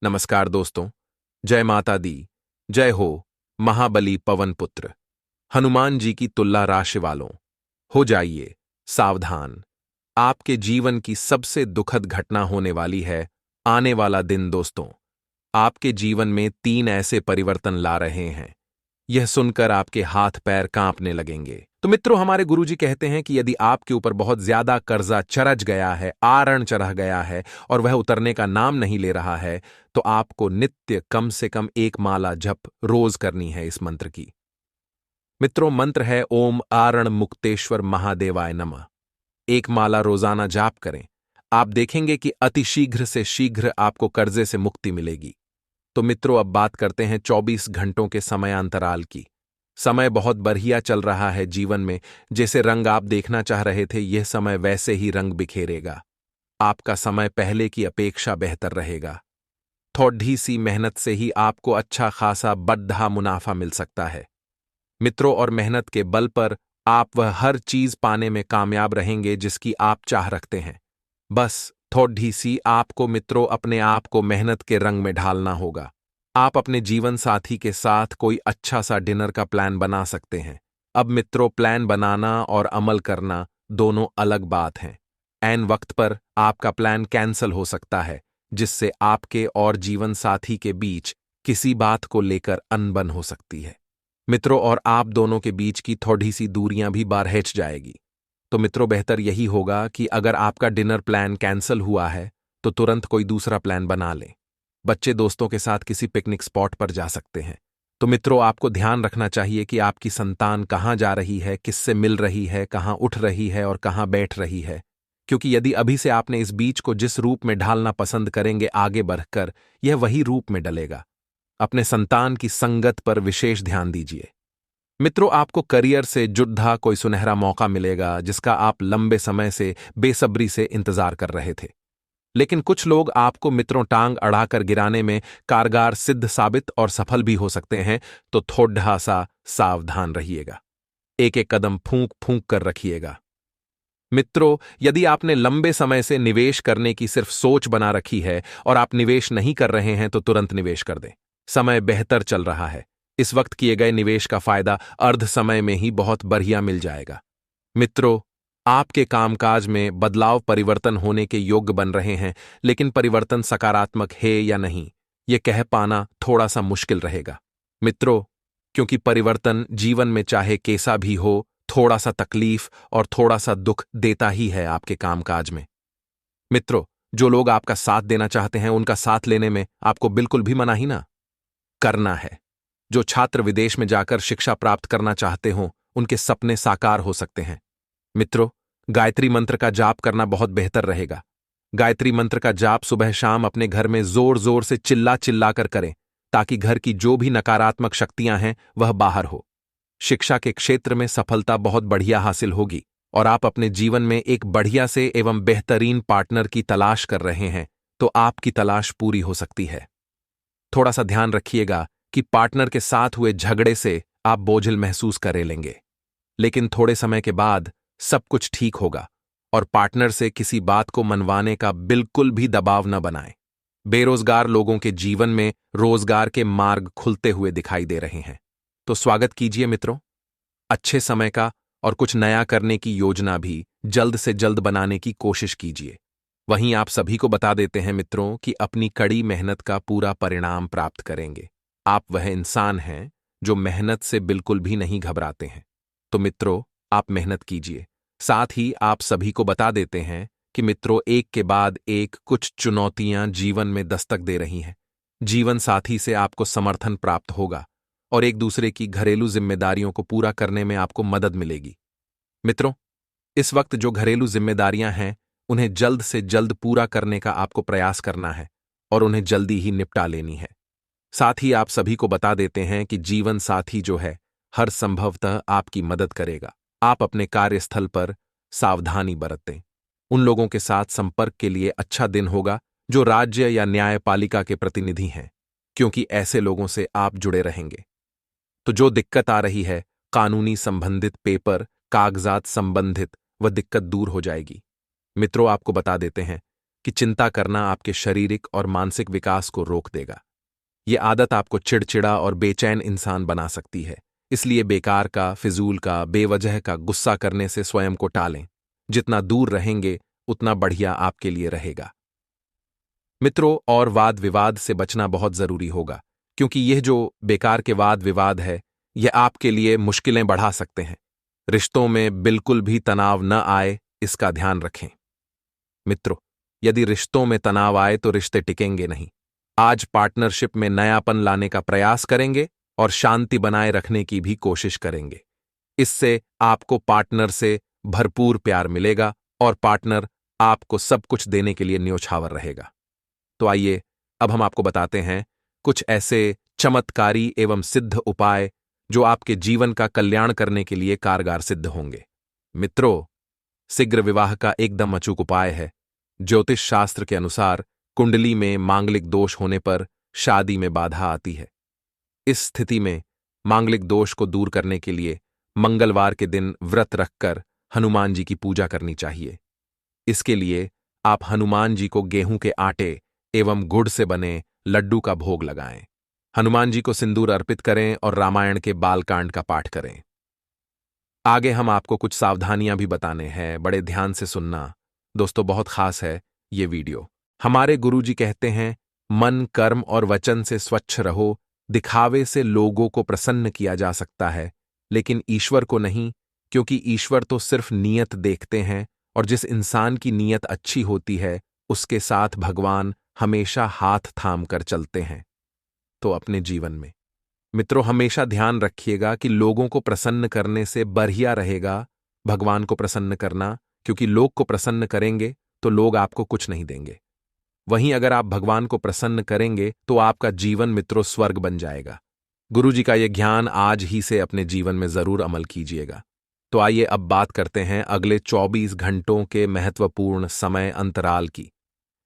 नमस्कार दोस्तों। जय माता दी। जय हो महाबली पवन पुत्र हनुमान जी की तुल्ला राशि वालों। हो जाइए सावधान। आपके जीवन की सबसे दुखद घटना होने वाली है आने वाला दिन दोस्तों। आपके जीवन में 3 ऐसे परिवर्तन ला रहे हैं। यह सुनकर आपके हाथ पैर कांपने लगेंगे। तो मित्रों, हमारे गुरुजी कहते हैं कि यदि आपके ऊपर बहुत ज्यादा कर्जा चरज गया है, आरण चढ़ गया है और वह उतरने का नाम नहीं ले रहा है, तो आपको नित्य कम से कम 1 माला जप रोज करनी है इस मंत्र की। मित्रों, मंत्र है ओम आरण मुक्तेश्वर महादेवाय नमः। 1 माला रोजाना जाप करें। आप देखेंगे कि अतिशीघ्र से शीघ्र आपको कर्जे से मुक्ति मिलेगी। तो मित्रों, अब बात करते हैं 24 घंटों के समयांतराल की। समय बहुत बढ़िया चल रहा है जीवन में। जैसे रंग आप देखना चाह रहे थे, यह समय वैसे ही रंग बिखेरेगा। आपका समय पहले की अपेक्षा बेहतर रहेगा। थोड़ी सी मेहनत से ही आपको अच्छा खासा बड़ा मुनाफा मिल सकता है मित्रों, और मेहनत के बल पर आप वह हर चीज पाने में कामयाब रहेंगे जिसकी आप चाह रखते हैं। बस थोड़ी सी आपको मित्रों अपने आप को मेहनत के रंग में ढालना होगा। आप अपने जीवन साथी के साथ कोई अच्छा सा डिनर का प्लान बना सकते हैं। अब मित्रों, प्लान बनाना और अमल करना दोनों अलग बात हैं। ऐन वक्त पर आपका प्लान कैंसल हो सकता है, जिससे आपके और जीवन साथी के बीच किसी बात को लेकर अनबन हो सकती है मित्रों, और आप दोनों के बीच की थोड़ी सी दूरियां भी बारहच जाएगी। तो मित्रों, बेहतर यही होगा कि अगर आपका डिनर प्लान कैंसल हुआ है तो तुरंत कोई दूसरा प्लान बना लें। बच्चे दोस्तों के साथ किसी पिकनिक स्पॉट पर जा सकते हैं। तो मित्रों, आपको ध्यान रखना चाहिए कि आपकी संतान कहाँ जा रही है, किससे मिल रही है, कहाँ उठ रही है और कहाँ बैठ रही है, क्योंकि यदि अभी से आपने इस बीच को जिस रूप में ढालना पसंद करेंगे, आगे बढ़कर यह वही रूप में डलेगा। अपने संतान की संगत पर विशेष ध्यान दीजिए मित्रों। आपको करियर से जुड़ा कोई सुनहरा मौका मिलेगा जिसका आप लंबे समय से बेसब्री से इंतजार कर रहे थे। लेकिन कुछ लोग आपको मित्रों टांग अड़ाकर गिराने में कारगर सिद्ध साबित और सफल भी हो सकते हैं। तो थोड़ा सा सावधान रहिएगा। एक एक कदम फूंक फूंक कर रखिएगा मित्रों। यदि आपने लंबे समय से निवेश करने की सिर्फ सोच बना रखी है और आप निवेश नहीं कर रहे हैं, तो तुरंत निवेश कर दें। समय बेहतर चल रहा है। इस वक्त किए गए निवेश का फायदा अर्ध समय में ही बहुत बढ़िया मिल जाएगा मित्रों। आपके कामकाज में बदलाव परिवर्तन होने के योग्य बन रहे हैं, लेकिन परिवर्तन सकारात्मक है या नहीं, यह कह पाना थोड़ा सा मुश्किल रहेगा मित्रों, क्योंकि परिवर्तन जीवन में चाहे कैसा भी हो, थोड़ा सा तकलीफ और थोड़ा सा दुख देता ही है आपके कामकाज में मित्रों। जो लोग आपका साथ देना चाहते हैं, उनका साथ लेने में आपको बिल्कुल भी मना ही ना करना है। जो छात्र विदेश में जाकर शिक्षा प्राप्त करना चाहते हों, उनके सपने साकार हो सकते हैं मित्रों। गायत्री मंत्र का जाप करना बहुत बेहतर रहेगा। गायत्री मंत्र का जाप सुबह शाम अपने घर में जोर जोर से चिल्ला चिल्ला कर करें, ताकि घर की जो भी नकारात्मक शक्तियां हैं वह बाहर हो। शिक्षा के क्षेत्र में सफलता बहुत बढ़िया हासिल होगी और आप अपने जीवन में एक बढ़िया से एवं बेहतरीन पार्टनर की तलाश कर रहे हैं, तो आपकी तलाश पूरी हो सकती है। थोड़ा सा ध्यान रखिएगा कि पार्टनर के साथ हुए झगड़े से आप बोझिल महसूस करे लेंगे, लेकिन थोड़े समय के बाद सब कुछ ठीक होगा। और पार्टनर से किसी बात को मनवाने का बिल्कुल भी दबाव न बनाएं। बेरोजगार लोगों के जीवन में रोजगार के मार्ग खुलते हुए दिखाई दे रहे हैं। तो स्वागत कीजिए मित्रों अच्छे समय का, और कुछ नया करने की योजना भी जल्द से जल्द बनाने की कोशिश कीजिए। वहीं आप सभी को बता देते हैं मित्रों कि अपनी कड़ी मेहनत का पूरा परिणाम प्राप्त करेंगे। आप वह इंसान हैं जो मेहनत से बिल्कुल भी नहीं घबराते हैं। तो मित्रों, आप मेहनत कीजिए। साथ ही आप सभी को बता देते हैं कि मित्रों, एक के बाद एक कुछ चुनौतियां जीवन में दस्तक दे रही हैं। जीवन साथी से आपको समर्थन प्राप्त होगा और एक दूसरे की घरेलू जिम्मेदारियों को पूरा करने में आपको मदद मिलेगी मित्रों। इस वक्त जो घरेलू जिम्मेदारियां हैं, उन्हें जल्द से जल्द पूरा करने का आपको प्रयास करना है और उन्हें जल्दी ही निपटा लेनी है। साथ ही आप सभी को बता देते हैं कि जीवन साथी जो है, हर संभवतः आपकी मदद करेगा। आप अपने कार्यस्थल पर सावधानी बरतें। उन लोगों के साथ संपर्क के लिए अच्छा दिन होगा जो राज्य या न्यायपालिका के प्रतिनिधि हैं, क्योंकि ऐसे लोगों से आप जुड़े रहेंगे। तो जो दिक्कत आ रही है, कानूनी संबंधित पेपर कागजात संबंधित, वह दिक्कत दूर हो जाएगी मित्रों। आपको बता देते हैं कि चिंता करना आपके शारीरिक और मानसिक विकास को रोक देगा। ये आदत आपको चिड़चिड़ा और बेचैन इंसान बना सकती है। इसलिए बेकार का, फिजूल का, बेवजह का गुस्सा करने से स्वयं को टालें। जितना दूर रहेंगे उतना बढ़िया आपके लिए रहेगा। मित्रों, और वाद विवाद से बचना बहुत जरूरी होगा, क्योंकि यह जो बेकार के वाद विवाद है, यह आपके लिए मुश्किलें बढ़ा सकते हैं। रिश्तों में बिल्कुल भी तनाव न आए, इसका ध्यान रखें। मित्रों, यदि रिश्तों में तनाव आए तो रिश्ते टिकेंगे नहीं। आज पार्टनरशिप में नयापन लाने का प्रयास करेंगे और शांति बनाए रखने की भी कोशिश करेंगे। इससे आपको पार्टनर से भरपूर प्यार मिलेगा और पार्टनर आपको सब कुछ देने के लिए न्योछावर रहेगा। तो आइए अब हम आपको बताते हैं कुछ ऐसे चमत्कारी एवं सिद्ध उपाय जो आपके जीवन का कल्याण करने के लिए कारगर सिद्ध होंगे। मित्रों, शीघ्र विवाह का एकदम अचूक उपाय है। ज्योतिष शास्त्र के अनुसार कुंडली में मांगलिक दोष होने पर शादी में बाधा आती है। इस स्थिति में मांगलिक दोष को दूर करने के लिए मंगलवार के दिन व्रत रखकर हनुमान जी की पूजा करनी चाहिए। इसके लिए आप हनुमान जी को गेहूं के आटे एवं गुड़ से बने लड्डू का भोग लगाएं। हनुमान जी को सिंदूर अर्पित करें और रामायण के बालकांड का पाठ करें। आगे हम आपको कुछ सावधानियां भी बताने हैं, बड़े ध्यान से सुनना। दोस्तों, बहुत खास है ये वीडियो। हमारे गुरुजी कहते हैं, मन, कर्म और वचन से स्वच्छ रहो। दिखावे से लोगों को प्रसन्न किया जा सकता है, लेकिन ईश्वर को नहीं, क्योंकि ईश्वर तो सिर्फ नीयत देखते हैं और जिस इंसान की नीयत अच्छी होती है उसके साथ भगवान हमेशा हाथ थाम कर चलते हैं। तो अपने जीवन में मित्रों, हमेशा ध्यान रखिएगा कि लोगों को प्रसन्न करने से बढ़िया रहेगा भगवान को प्रसन्न करना, क्योंकि लोग को प्रसन्न करेंगे तो लोग आपको कुछ नहीं देंगे। वहीं अगर आप भगवान को प्रसन्न करेंगे तो आपका जीवन मित्रों स्वर्ग बन जाएगा। गुरुजी का यह ज्ञान आज ही से अपने जीवन में जरूर अमल कीजिएगा। तो आइए अब बात करते हैं अगले 24 घंटों के महत्वपूर्ण समय अंतराल की।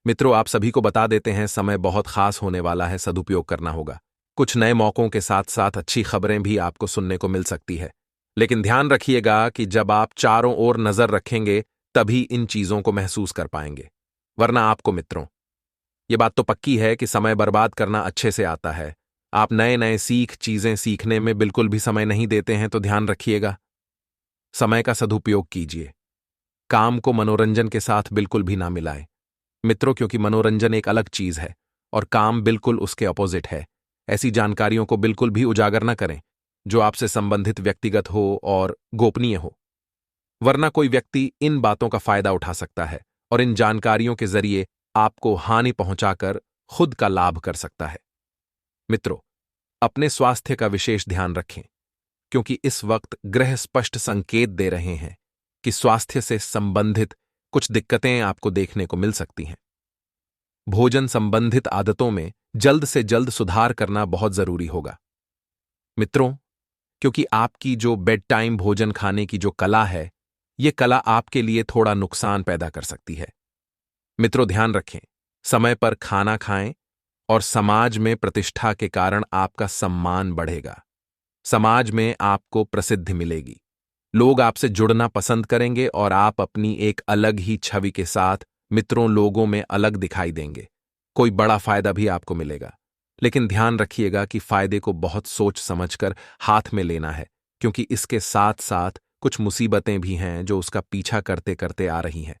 मित्रों, आप सभी को बता देते हैं, समय बहुत खास होने वाला है, सदुपयोग करना होगा। कुछ नए मौकों के साथ साथ अच्छी खबरें भी आपको सुनने को मिल सकती है, लेकिन ध्यान रखिएगा कि जब आप चारों ओर नजर रखेंगे तभी इन चीजों को महसूस कर पाएंगे, वरना आपको मित्रों ये बात तो पक्की है कि समय बर्बाद करना अच्छे से आता है। आप नए नए चीजें सीखने में बिल्कुल भी समय नहीं देते हैं, तो ध्यान रखिएगा, समय का सदुपयोग कीजिए। काम को मनोरंजन के साथ बिल्कुल भी ना मिलाएं मित्रों, क्योंकि मनोरंजन एक अलग चीज है और काम बिल्कुल उसके अपोजिट है। ऐसी जानकारियों को बिल्कुल भी उजागर न करें जो आपसे संबंधित व्यक्तिगत हो और गोपनीय हो, वरना कोई व्यक्ति इन बातों का फायदा उठा सकता है और इन जानकारियों के जरिए आपको हानि पहुंचाकर खुद का लाभ कर सकता है। मित्रों, अपने स्वास्थ्य का विशेष ध्यान रखें, क्योंकि इस वक्त ग्रह स्पष्ट संकेत दे रहे हैं कि स्वास्थ्य से संबंधित कुछ दिक्कतें आपको देखने को मिल सकती हैं। भोजन संबंधित आदतों में जल्द से जल्द सुधार करना बहुत जरूरी होगा मित्रों, क्योंकि आपकी जो बेड टाइम भोजन खाने की जो कला है, यह कला आपके लिए थोड़ा नुकसान पैदा कर सकती है। मित्रों, ध्यान रखें, समय पर खाना खाएं और समाज में प्रतिष्ठा के कारण आपका सम्मान बढ़ेगा। समाज में आपको प्रसिद्धि मिलेगी, लोग आपसे जुड़ना पसंद करेंगे और आप अपनी एक अलग ही छवि के साथ मित्रों लोगों में अलग दिखाई देंगे। कोई बड़ा फायदा भी आपको मिलेगा, लेकिन ध्यान रखिएगा कि फायदे को बहुत सोच समझकर हाथ में लेना है, क्योंकि इसके साथ साथ कुछ मुसीबतें भी हैं जो उसका पीछा करते करते आ रही हैं।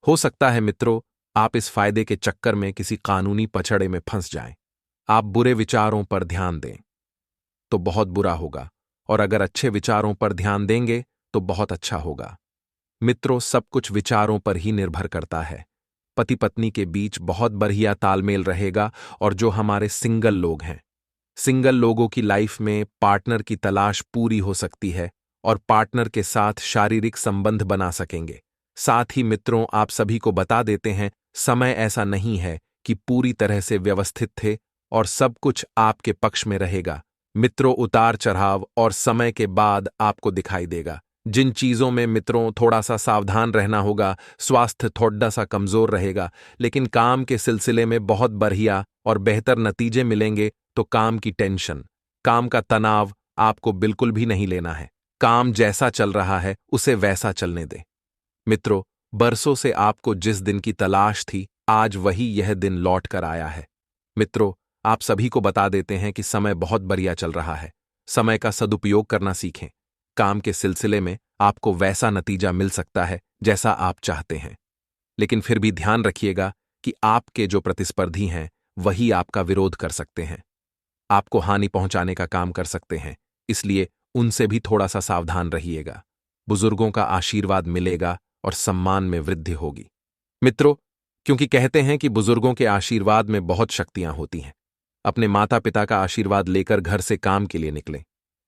हो सकता है मित्रों आप इस फायदे के चक्कर में किसी कानूनी पछड़े में फंस जाएं। आप बुरे विचारों पर ध्यान दें तो बहुत बुरा होगा, और अगर अच्छे विचारों पर ध्यान देंगे तो बहुत अच्छा होगा। मित्रों, सब कुछ विचारों पर ही निर्भर करता है। पति पत्नी के बीच बहुत बढ़िया तालमेल रहेगा, और जो हमारे सिंगल लोग हैं, सिंगल लोगों की लाइफ में पार्टनर की तलाश पूरी हो सकती है और पार्टनर के साथ शारीरिक संबंध बना सकेंगे। साथ ही मित्रों, आप सभी को बता देते हैं, समय ऐसा नहीं है कि पूरी तरह से व्यवस्थित थे और सब कुछ आपके पक्ष में रहेगा। मित्रों, उतार चढ़ाव और समय के बाद आपको दिखाई देगा। जिन चीजों में मित्रों थोड़ा सा सावधान रहना होगा, स्वास्थ्य थोड़ा सा कमजोर रहेगा, लेकिन काम के सिलसिले में बहुत बढ़िया और बेहतर नतीजे मिलेंगे। तो काम की टेंशन, काम का तनाव आपको बिल्कुल भी नहीं लेना है। काम जैसा चल रहा है उसे वैसा चलने दें। मित्रों, बरसों से आपको जिस दिन की तलाश थी आज वही यह दिन लौट कर आया है। मित्रों, आप सभी को बता देते हैं कि समय बहुत बढ़िया चल रहा है। समय का सदुपयोग करना सीखें। काम के सिलसिले में आपको वैसा नतीजा मिल सकता है जैसा आप चाहते हैं, लेकिन फिर भी ध्यान रखिएगा कि आपके जो प्रतिस्पर्धी हैं वही आपका विरोध कर सकते हैं, आपको हानि पहुंचाने का काम कर सकते हैं, इसलिए उनसे भी थोड़ा सा सावधान रहिएगा। बुजुर्गों का आशीर्वाद मिलेगा और सम्मान में वृद्धि होगी। मित्रों, क्योंकि कहते हैं कि बुजुर्गों के आशीर्वाद में बहुत शक्तियां होती हैं, अपने माता पिता का आशीर्वाद लेकर घर से काम के लिए निकलें।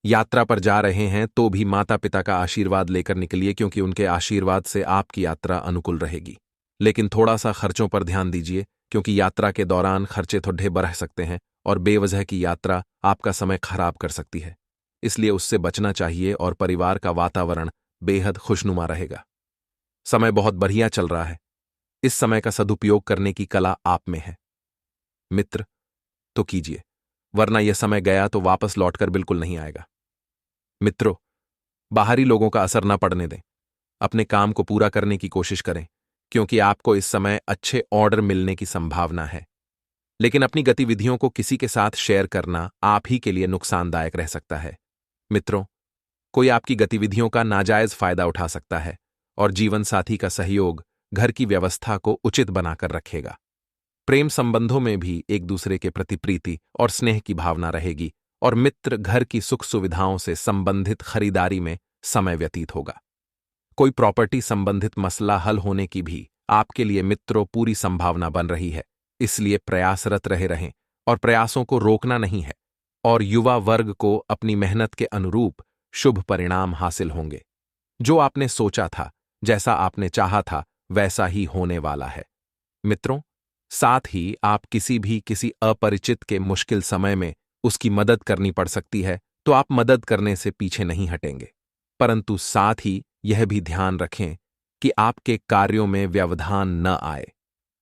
यात्रा पर जा रहे हैं तो भी माता पिता का आशीर्वाद लेकर निकलिए, क्योंकि उनके आशीर्वाद से आपकी यात्रा अनुकूल रहेगी। लेकिन थोड़ा सा खर्चों पर ध्यान दीजिए, क्योंकि यात्रा के दौरान खर्चे थोड़े बढ़ सकते हैं और बेवजह की यात्रा आपका समय खराब कर सकती है, इसलिए उससे बचना चाहिए और परिवार का वातावरण बेहद खुशनुमा रहेगा। समय बहुत बढ़िया चल रहा है। इस समय का सदुपयोग करने की कला आप में है। मित्र, तो कीजिए, वरना यह समय गया तो वापस लौटकर बिल्कुल नहीं आएगा। मित्रों, बाहरी लोगों का असर न पड़ने दें। अपने काम को पूरा करने की कोशिश करें, क्योंकि आपको इस समय अच्छे ऑर्डर मिलने की संभावना है। लेकिन अपनी गतिविधियों को किसी के साथ शेयर करना आप ही के लिए नुकसानदायक रह सकता है। मित्रों, कोई आपकी गतिविधियों का नाजायज फायदा उठा सकता है और जीवन साथी का सहयोग घर की व्यवस्था को उचित बनाकर रखेगा। प्रेम संबंधों में भी एक दूसरे के प्रति प्रीति और स्नेह की भावना रहेगी और मित्र घर की सुख सुविधाओं से संबंधित खरीदारी में समय व्यतीत होगा। कोई प्रॉपर्टी संबंधित मसला हल होने की भी आपके लिए मित्रों पूरी संभावना बन रही है, इसलिए प्रयासरत रहे रहें और प्रयासों को रोकना नहीं है, और युवा वर्ग को अपनी मेहनत के अनुरूप शुभ परिणाम हासिल होंगे। जो आपने सोचा था, जैसा आपने चाहा था, वैसा ही होने वाला है। मित्रों, साथ ही आप किसी अपरिचित के मुश्किल समय में उसकी मदद करनी पड़ सकती है, तो आप मदद करने से पीछे नहीं हटेंगे, परंतु साथ ही यह भी ध्यान रखें कि आपके कार्यों में व्यवधान न आए।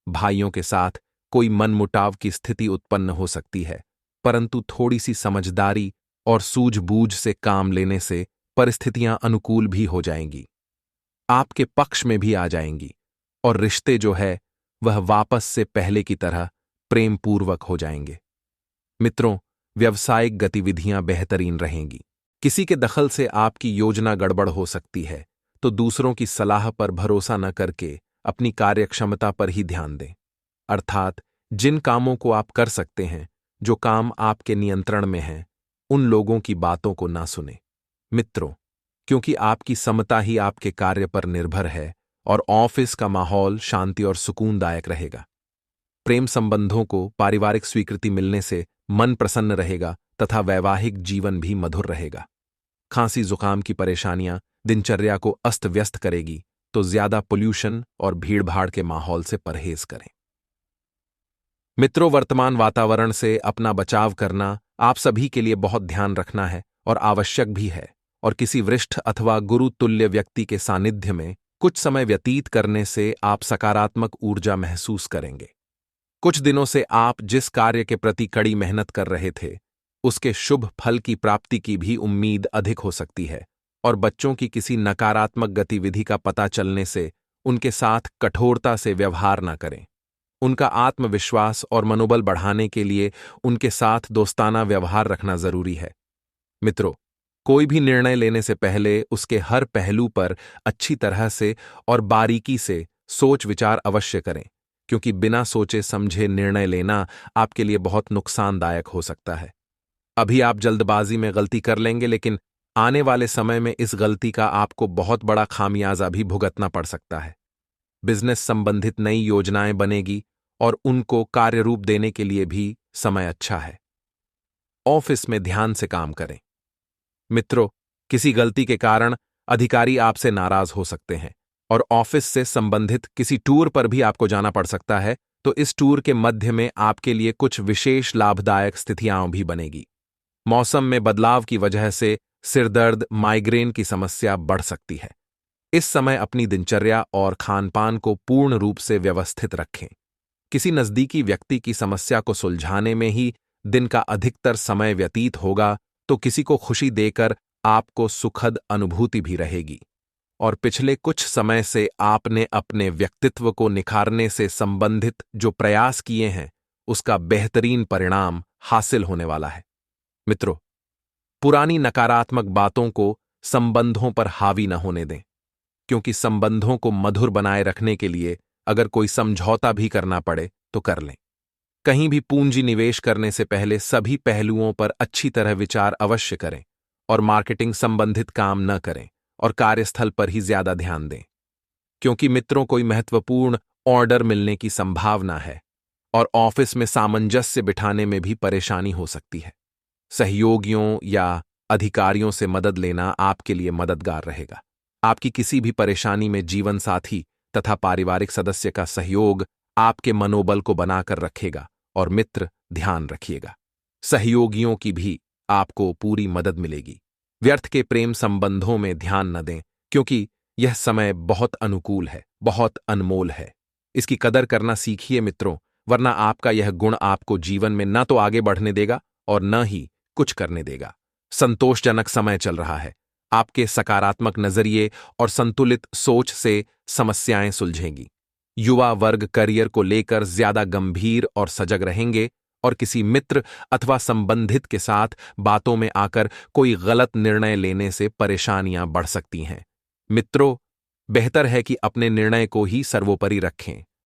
भाइयों के साथ कोई मनमुटाव की स्थिति उत्पन्न हो सकती है, परंतु थोड़ी सी समझदारी और सूझबूझ से काम लेने से परिस्थितियां अनुकूल भी हो जाएंगी, आपके पक्ष में भी आ जाएंगी और रिश्ते जो है वह वापस से पहले की तरह प्रेमपूर्वक हो जाएंगे। मित्रों, व्यावसायिक गतिविधियां बेहतरीन रहेंगी। किसी के दखल से आपकी योजना गड़बड़ हो सकती है, तो दूसरों की सलाह पर भरोसा न करके अपनी कार्यक्षमता पर ही ध्यान दें, अर्थात जिन कामों को आप कर सकते हैं, जो काम आपके नियंत्रण में हैं, उन लोगों की बातों को ना सुने। मित्रों, क्योंकि आपकी समता ही आपके कार्य पर निर्भर है और ऑफिस का माहौल शांति और सुकूनदायक रहेगा। प्रेम संबंधों को पारिवारिक स्वीकृति मिलने से मन प्रसन्न रहेगा तथा वैवाहिक जीवन भी मधुर रहेगा। खांसी जुकाम की परेशानियां दिनचर्या को अस्त व्यस्त करेगी, तो ज्यादा पोल्यूशन और भीड़भाड़ के माहौल से परहेज करें। मित्रों, वर्तमान वातावरण से अपना बचाव करना आप सभी के लिए बहुत ध्यान रखना है और आवश्यक भी है, और किसी वरिष्ठ अथवा गुरु तुल्य व्यक्ति के सानिध्य में कुछ समय व्यतीत करने से आप सकारात्मक ऊर्जा महसूस करेंगे। कुछ दिनों से आप जिस कार्य के प्रति कड़ी मेहनत कर रहे थे, उसके शुभ फल की प्राप्ति की भी उम्मीद अधिक हो सकती है, और बच्चों की किसी नकारात्मक गतिविधि का पता चलने से उनके साथ कठोरता से व्यवहार न करें। उनका आत्मविश्वास और मनोबल बढ़ाने के लिए उनके साथ दोस्ताना व्यवहार रखना जरूरी है। मित्रों, कोई भी निर्णय लेने से पहले उसके हर पहलू पर अच्छी तरह से और बारीकी से सोच विचार अवश्य करें, क्योंकि बिना सोचे समझे निर्णय लेना आपके लिए बहुत नुकसानदायक हो सकता है। अभी आप जल्दबाजी में गलती कर लेंगे, लेकिन आने वाले समय में इस गलती का आपको बहुत बड़ा खामियाजा भी भुगतना पड़ सकता है। बिजनेस संबंधित नई योजनाएं बनेगी और उनको कार्य रूप देने के लिए भी समय अच्छा है। ऑफिस में ध्यान से काम करें। मित्रों, किसी गलती के कारण अधिकारी आपसे नाराज हो सकते हैं और ऑफिस से संबंधित किसी टूर पर भी आपको जाना पड़ सकता है, तो इस टूर के मध्य में आपके लिए कुछ विशेष लाभदायक स्थितियां भी बनेगी। मौसम में बदलाव की वजह से सिरदर्द, माइग्रेन की समस्या बढ़ सकती है। इस समय अपनी दिनचर्या और खानपान को पूर्ण रूप से व्यवस्थित रखें। किसी नजदीकी व्यक्ति की समस्या को सुलझाने में ही दिन का अधिकतर समय व्यतीत होगा, तो किसी को खुशी देकर आपको सुखद अनुभूति भी रहेगी। और पिछले कुछ समय से आपने अपने व्यक्तित्व को निखारने से संबंधित जो प्रयास किए हैं, उसका बेहतरीन परिणाम हासिल होने वाला है। मित्रों, पुरानी नकारात्मक बातों को संबंधों पर हावी न होने दें, क्योंकि संबंधों को मधुर बनाए रखने के लिए अगर कोई समझौता भी करना पड़े तो कर लें। कहीं भी पूंजी निवेश करने से पहले सभी पहलुओं पर अच्छी तरह विचार अवश्य करें और मार्केटिंग संबंधित काम न करें और कार्यस्थल पर ही ज्यादा ध्यान दें, क्योंकि मित्रों कोई महत्वपूर्ण ऑर्डर मिलने की संभावना है और ऑफिस में सामंजस्य बिठाने में भी परेशानी हो सकती है। सहयोगियों या अधिकारियों से मदद लेना आपके लिए मददगार रहेगा। आपकी किसी भी परेशानी में जीवन साथी तथा पारिवारिक सदस्य का सहयोग आपके मनोबल को बनाकर रखेगा और मित्र, ध्यान रखिएगा, सहयोगियों की भी आपको पूरी मदद मिलेगी। व्यर्थ के प्रेम संबंधों में ध्यान न दें, क्योंकि यह समय बहुत अनुकूल है, बहुत अनमोल है। इसकी कदर करना सीखिए मित्रों, वरना आपका यह गुण आपको जीवन में न तो आगे बढ़ने देगा और न ही कुछ करने देगा। संतोषजनक समय चल रहा है। आपके सकारात्मक नजरिए और संतुलित सोच से समस्याएं सुलझेंगी। युवा वर्ग करियर को लेकर ज्यादा गंभीर और सजग रहेंगे और किसी मित्र अथवा संबंधित के साथ बातों में आकर कोई गलत निर्णय लेने से परेशानियां बढ़ सकती हैं। मित्रों, बेहतर है कि अपने निर्णय को ही सर्वोपरि रखें